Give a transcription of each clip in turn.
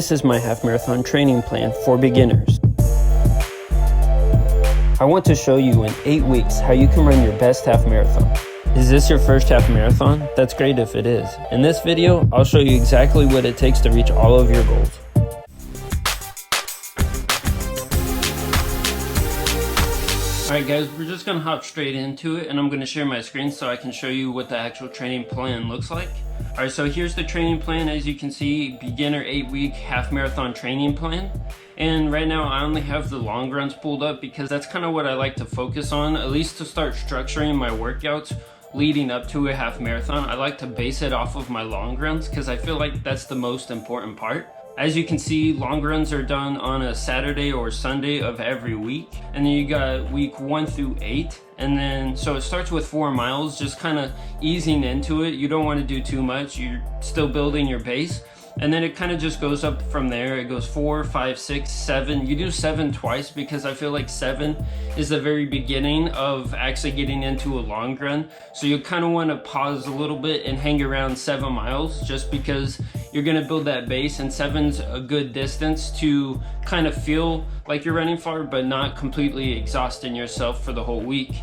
This is my half marathon training plan for beginners. I want to show you in 8 weeks how you can run your best half marathon. Is this your first half marathon? That's great if it is. In this video, I'll show you exactly what it takes to reach all of your goals. Alright guys, we're just going to hop straight into it, and I'm going to share my screen so I can show you what the actual training plan looks like. Alright, so here's the training plan. As you can see, beginner 8-week half marathon training plan. And right now I only have the long runs pulled up because that's kind of what I like to focus on, at least to start structuring my workouts leading up to a half marathon. I like to base it off of my long runs because I feel like that's the most important part. As you can see, long runs are done on a Saturday or Sunday of every week. And then you got week 1 through 8. And then, so it starts with 4 miles, just kind of easing into it. You don't want to do too much. You're still building your base. And then it kind of just goes up from there. It goes 4, 5, 6, 7. You do 7 twice because I feel like 7 is the very beginning of actually getting into a long run. So you kind of want to pause a little bit and hang around 7 miles just because you're going to build that base, and 7's a good distance to kind of feel like you're running far but not completely exhausting yourself for the whole week.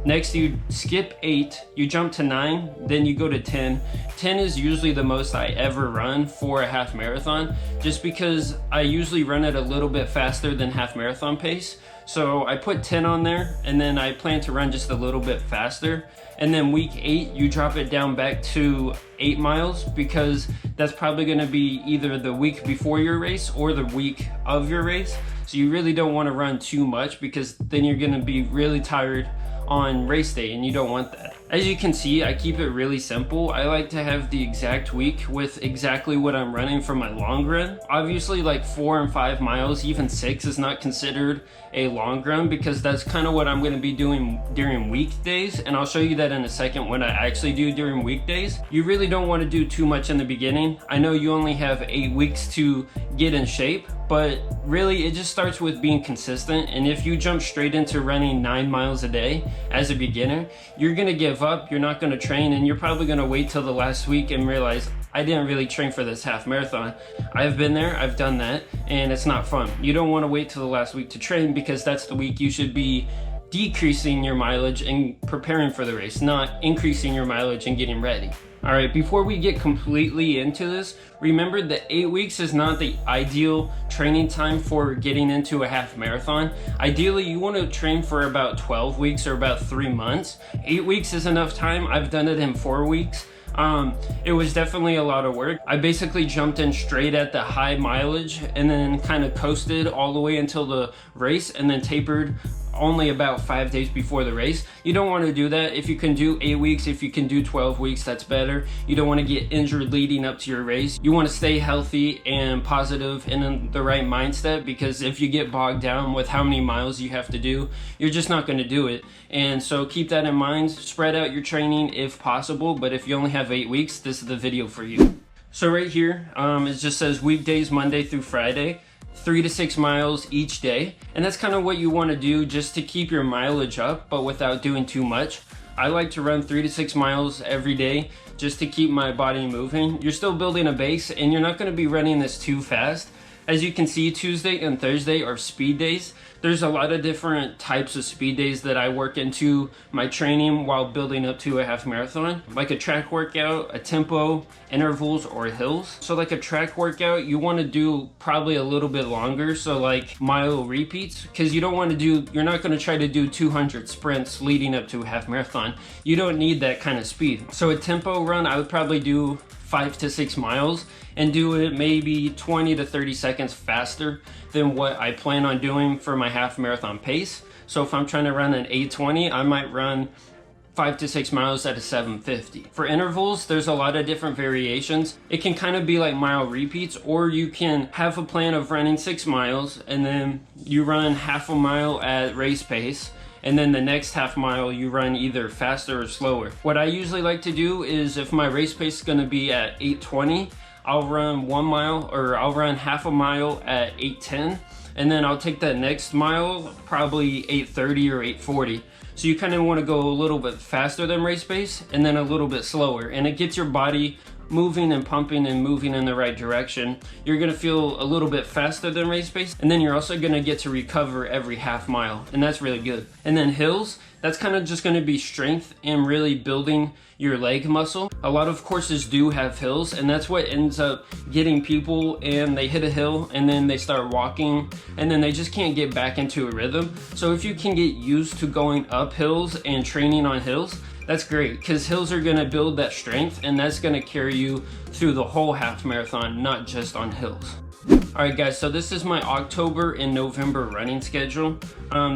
Next, you skip 8, you jump to 9, then you go to 10. 10 is usually the most I ever run for a half marathon, just because I usually run it a little bit faster than half marathon pace. So I put 10 on there, and then I plan to run just a little bit faster. And then week 8, you drop it down back to 8 miles because that's probably going to be either the week before your race or the week of your race. So you really don't want to run too much because then you're going to be really tired on race day, and you don't want that. As you can see, I keep it really simple. I like to have the exact week with exactly what I'm running for my long run. Obviously, like 4 and 5 miles, even 6 is not considered a long run because that's kind of what I'm going to be doing during weekdays, and I'll show you that in a second what I actually do during weekdays. You really don't want to do too much in the beginning. I know you only have 8 weeks to get in shape, but really it just starts with being consistent. And if you jump straight into running 9 miles a day as a beginner, you're gonna give up, you're not gonna train, and you're probably gonna wait till the last week and realize, I didn't really train for this half marathon. I've been there, I've done that, and it's not fun. You don't want to wait till the last week to train because that's the week you should be decreasing your mileage and preparing for the race, not increasing your mileage and getting ready. Alright, before we get completely into this, remember that 8 weeks is not the ideal training time for getting into a half marathon. Ideally, you want to train for about 12 weeks or about 3 months. 8 weeks is enough time. I've done it in 4 weeks. It was definitely a lot of work. I basically jumped in straight at the high mileage and then kind of coasted all the way until the race, and then tapered only about 5 days before the race. You don't want to do that. If you can do 8 weeks, if you can do 12 weeks, that's better. You don't want to get injured leading up to your race. You want to stay healthy and positive and in the right mindset, because if you get bogged down with how many miles you have to do, you're just not going to do it. And so keep that in mind. Spread out your training if possible, but if you only have 8 weeks, this is the video for you. So right here, it just says weekdays, Monday through Friday. 3 to 6 miles each day, and that's kind of what you want to do just to keep your mileage up, but without doing too much. I like to run 3 to 6 miles every day just to keep my body moving. You're still building a base, and you're not going to be running this too fast. As you can see, Tuesday and Thursday are speed days. There's a lot of different types of speed days that I work into my training while building up to a half marathon, like a track workout, a tempo, intervals, or hills. So like a track workout, you want to do probably a little bit longer, so like mile repeats, because you don't want to do, you're not going to try to do 200 sprints leading up to a half marathon. You don't need that kind of speed. So a tempo run, I would probably do 5 to 6 miles and do it maybe 20 to 30 seconds faster than what I plan on doing for my half marathon pace. So if I'm trying to run an 8:20, I might run 5 to 6 miles at a 7:50. For intervals, there's a lot of different variations. It can kind of be like mile repeats, or you can have a plan of running 6 miles and then you run half a mile at race pace, and then the next half mile you run either faster or slower. What I usually like to do is, if my race pace is going to be at 8:20, I'll run 1 mile, or I'll run half a mile at 8:10, and then I'll take that next mile probably 8:30 or 8:40. So you kind of want to go a little bit faster than race pace and then a little bit slower, and it gets your body moving and pumping and moving in the right direction, you're gonna feel a little bit faster than race pace, and then you're also gonna get to recover every half mile, and that's really good. And then hills, that's kind of just gonna be strength and really building your leg muscle. A lot of courses do have hills, and that's what ends up getting people, and they hit a hill and then they start walking and then they just can't get back into a rhythm. So if you can get used to going up hills and training on hills, that's great, because hills are gonna build that strength, and that's gonna carry you through the whole half marathon, not just on hills. Alright guys, so this is my October and November running schedule.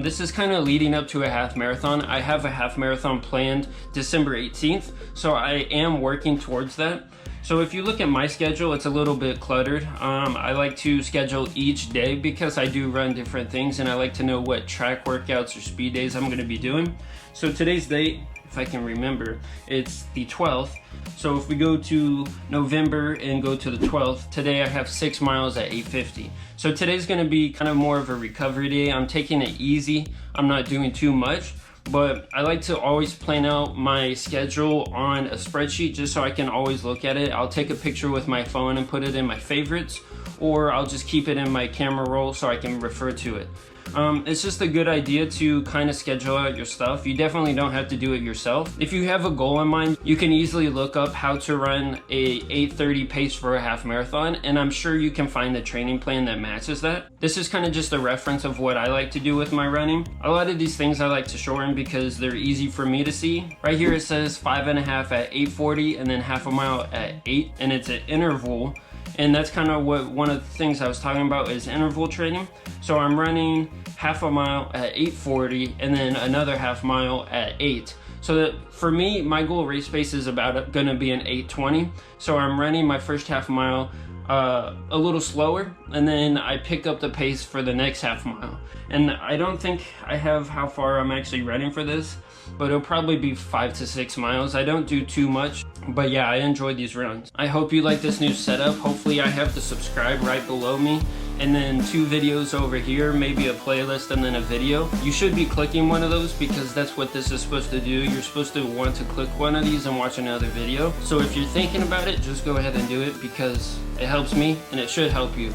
This is kind of leading up to a half marathon. I have a half marathon planned December 18th, so I am working towards that. So if you look at my schedule, it's a little bit cluttered. I like to schedule each day because I do run different things, and I like to know what track workouts or speed days I'm going to be doing. So today's date, if I can remember, it's the 12th. So if we go to November and go to the 12th, today I have 6 miles at 8:50. So today's gonna be kind of more of a recovery day. I'm taking it easy. I'm not doing too much, but I like to always plan out my schedule on a spreadsheet just so I can always look at it. I'll take a picture with my phone and put it in my favorites, or I'll just keep it in my camera roll so I can refer to it. It's just a good idea to kind of schedule out your stuff. You definitely don't have to do it yourself. If you have a goal in mind, you can easily look up how to run a 8:30 pace for a half marathon, and I'm sure you can find a training plan that matches that. This is kind of just a reference of what I like to do with my running. A lot of these things I like to shorten because they're easy for me to see. Right here it says 5.5 at 8:40 and then half a mile at 8, and it's an interval. And that's kind of what one of the things I was talking about is interval training. So I'm running half a mile at 8:40 and then another half mile at 8. So that for me, my goal race pace is about gonna be an 8:20. So I'm running my first half mile a little slower, and then I pick up the pace for the next half mile. And I don't think I have how far I'm actually running for this, but it'll probably be 5 to 6 miles. I don't do too much, but yeah, I enjoy these runs. I hope you like this new setup. Hopefully I have the subscribe right below me, and then 2 videos over here, maybe a playlist and then a video. You should be clicking one of those because that's what this is supposed to do. You're supposed to want to click one of these and watch another video. So if you're thinking about it, just go ahead and do it because it helps me and it should help you.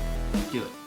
Do it.